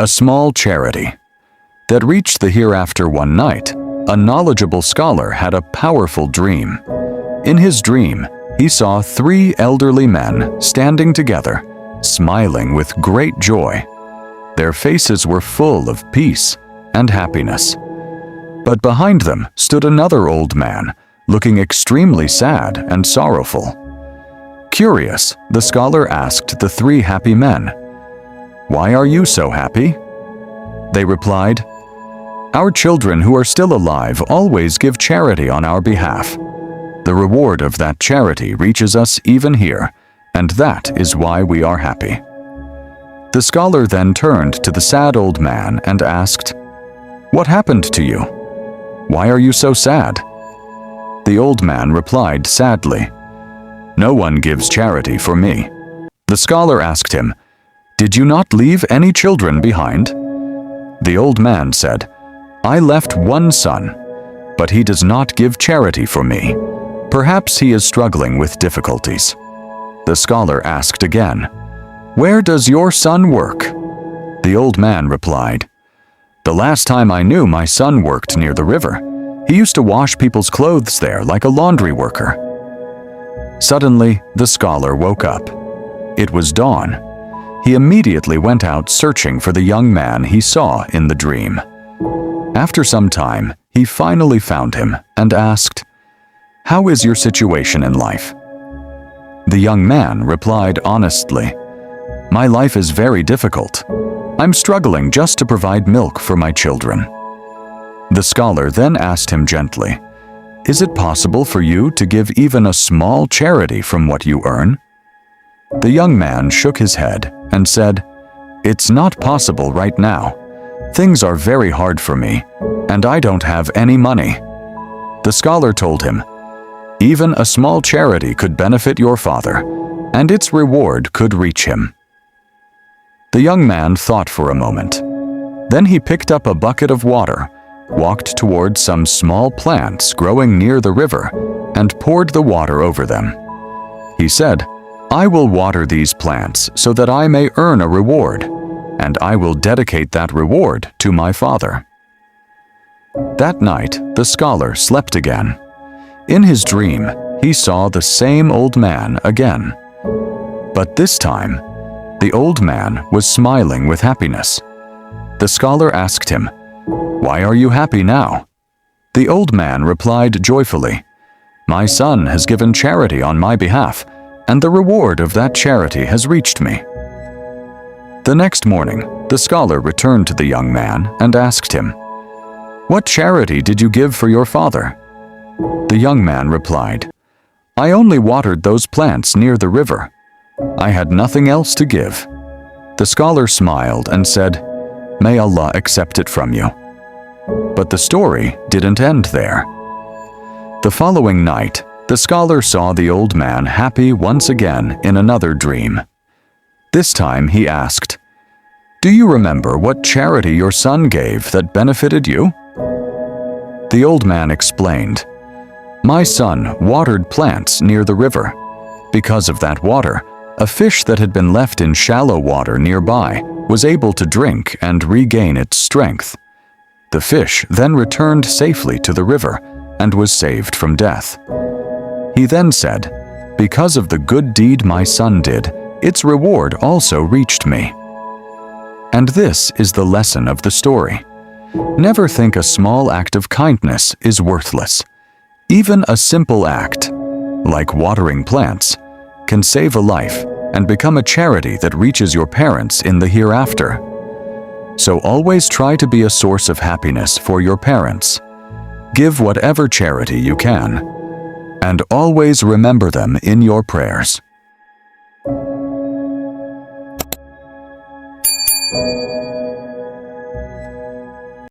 A small charity. That reached the hereafter one night, a knowledgeable scholar had a powerful dream. In his dream, he saw 3 elderly men standing together, smiling with great joy. Their faces were full of peace and happiness. But behind them stood another old man, looking extremely sad and sorrowful. Curious, the scholar asked the 3 happy men, "Why are you so happy?" They replied, "Our children who are still alive always give charity on our behalf. The reward of that charity reaches us even here, and that is why we are happy." The scholar then turned to the sad old man and asked, "What happened to you? Why are you so sad?" The old man replied sadly, "No one gives charity for me." The scholar asked him, "Did you not leave any children behind?" The old man said, "I left one son, but he does not give charity for me. Perhaps he is struggling with difficulties." The scholar asked again, "Where does your son work?" The old man replied, "The last time I knew, my son worked near the river. He used to wash people's clothes there like a laundry worker." Suddenly, the scholar woke up. It was dawn. He immediately went out searching for the young man he saw in the dream. After some time, he finally found him and asked, "How is your situation in life?" The young man replied honestly, "My life is very difficult. I'm struggling just to provide milk for my children." The scholar then asked him gently, "Is it possible for you to give even a small charity from what you earn?" The young man shook his head and said, "It's not possible right now. Things are very hard for me, and I don't have any money." The scholar told him, "Even a small charity could benefit your father, and its reward could reach him." The young man thought for a moment. Then he picked up a bucket of water, walked toward some small plants growing near the river, and poured the water over them. He said, "I will water these plants so that I may earn a reward, and I will dedicate that reward to my father." That night, the scholar slept again. In his dream, he saw the same old man again. But this time, the old man was smiling with happiness. The scholar asked him, "Why are you happy now?" The old man replied joyfully, "My son has given charity on my behalf, and the reward of that charity has reached me." The next morning, the scholar returned to the young man and asked him, "What charity did you give for your father?" The young man replied, "I only watered those plants near the river. I had nothing else to give." The scholar smiled and said, "May Allah accept it from you." But the story didn't end there. The following night, the scholar saw the old man happy once again in another dream. This time he asked, "Do you remember what charity your son gave that benefited you?" The old man explained, "My son watered plants near the river. Because of that water, a fish that had been left in shallow water nearby was able to drink and regain its strength. The fish then returned safely to the river and was saved from death." He then said, "Because of the good deed my son did, its reward also reached me." And this is the lesson of the story. Never think a small act of kindness is worthless. Even a simple act, like watering plants, can save a life and become a charity that reaches your parents in the hereafter. So always try to be a source of happiness for your parents. Give whatever charity you can, and always remember them in your prayers.